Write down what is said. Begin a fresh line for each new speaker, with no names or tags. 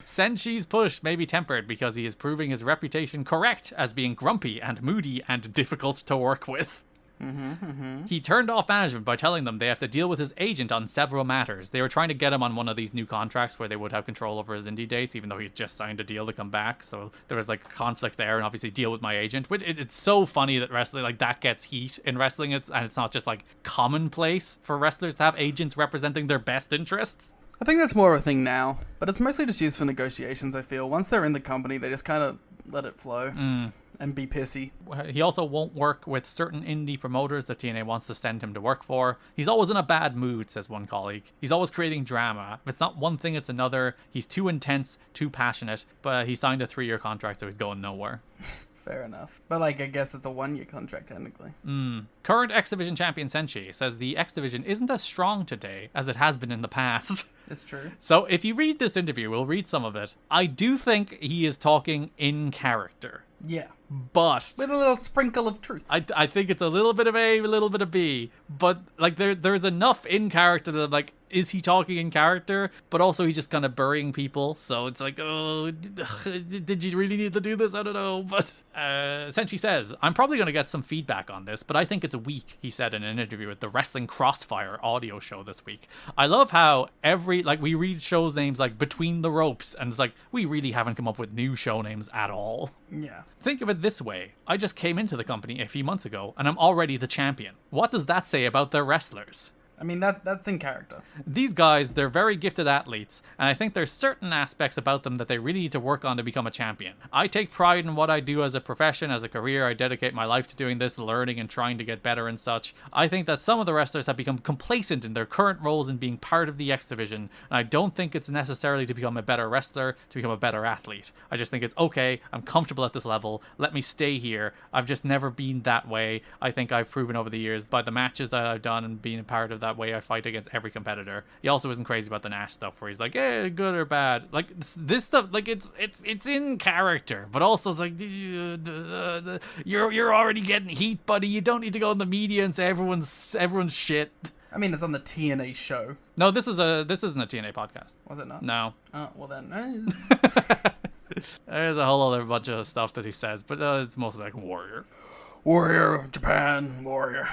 Senshi's push may be tempered because he is proving his reputation correct as being grumpy and moody and difficult to work with. He turned off management by telling them they have to deal with his agent on several matters. They were trying to get him on one of these new contracts where they would have control over his indie dates, even though he had just signed a deal to come back. So there was like conflict there, and obviously deal with my agent. Which it's so funny that wrestling like that gets heat in wrestling. And it's not just like commonplace for wrestlers to have agents representing their best interests.
I think that's more of a thing now, but it's mostly just used for negotiations, I feel. Once they're in the company, they just kind of let it flow and be pissy.
He also won't work with certain indie promoters that TNA wants to send him to work for. He's always in a bad mood, says one colleague. He's always creating drama. If it's not one thing, it's another. He's too intense, too passionate, but he signed a 3-year contract, so he's going nowhere.
Fair enough. But, like, I guess it's a 1-year contract, technically.
Current X Division champion Senshi says the X Division isn't as strong today as it has been in the past.
It's true.
So if you read this interview, we'll read some of it. I do think he is talking in character.
Yeah.
But
with a little sprinkle of truth.
I think it's a little bit of A, a little bit of B. But like there's enough in character that like, is he talking in character? But also he's just kind of burying people. So it's like, oh, did you really need to do this? I don't know. But Senshi says, I'm probably going to get some feedback on this, but I think it's weak, he said in an interview with the Wrestling Crossfire audio show this week. I love how we read shows names like Between the Ropes, and it's like, we really haven't come up with new show names at all.
Yeah.
Think of it this way. I just came into the company a few months ago, and I'm already the champion. What does that say about their wrestlers?
I mean, that's in character.
These guys, they're very gifted athletes, and I think there's certain aspects about them that they really need to work on to become a champion. I take pride in what I do as a profession, as a career. I dedicate my life to doing this, learning and trying to get better and such. I think that some of the wrestlers have become complacent in their current roles in being part of the X Division, and I don't think it's necessarily to become a better wrestler, to become a better athlete. I just think it's okay, I'm comfortable at this level, let me stay here. I've just never been that way. I think I've proven over the years by the matches that I've done and being a part of that way I fight against every competitor. He also isn't crazy about the Nash stuff where he's like, good or bad. Like this stuff, like it's in character, but also it's like you're already getting heat, buddy. You don't need to go in the media and say everyone's shit.
I mean, it's on the TNA show.
No, this isn't a TNA podcast.
Was it not?
No.
Oh, well then.
There's a whole other bunch of stuff that he says, but it's mostly like Warrior,
Japan, Warrior.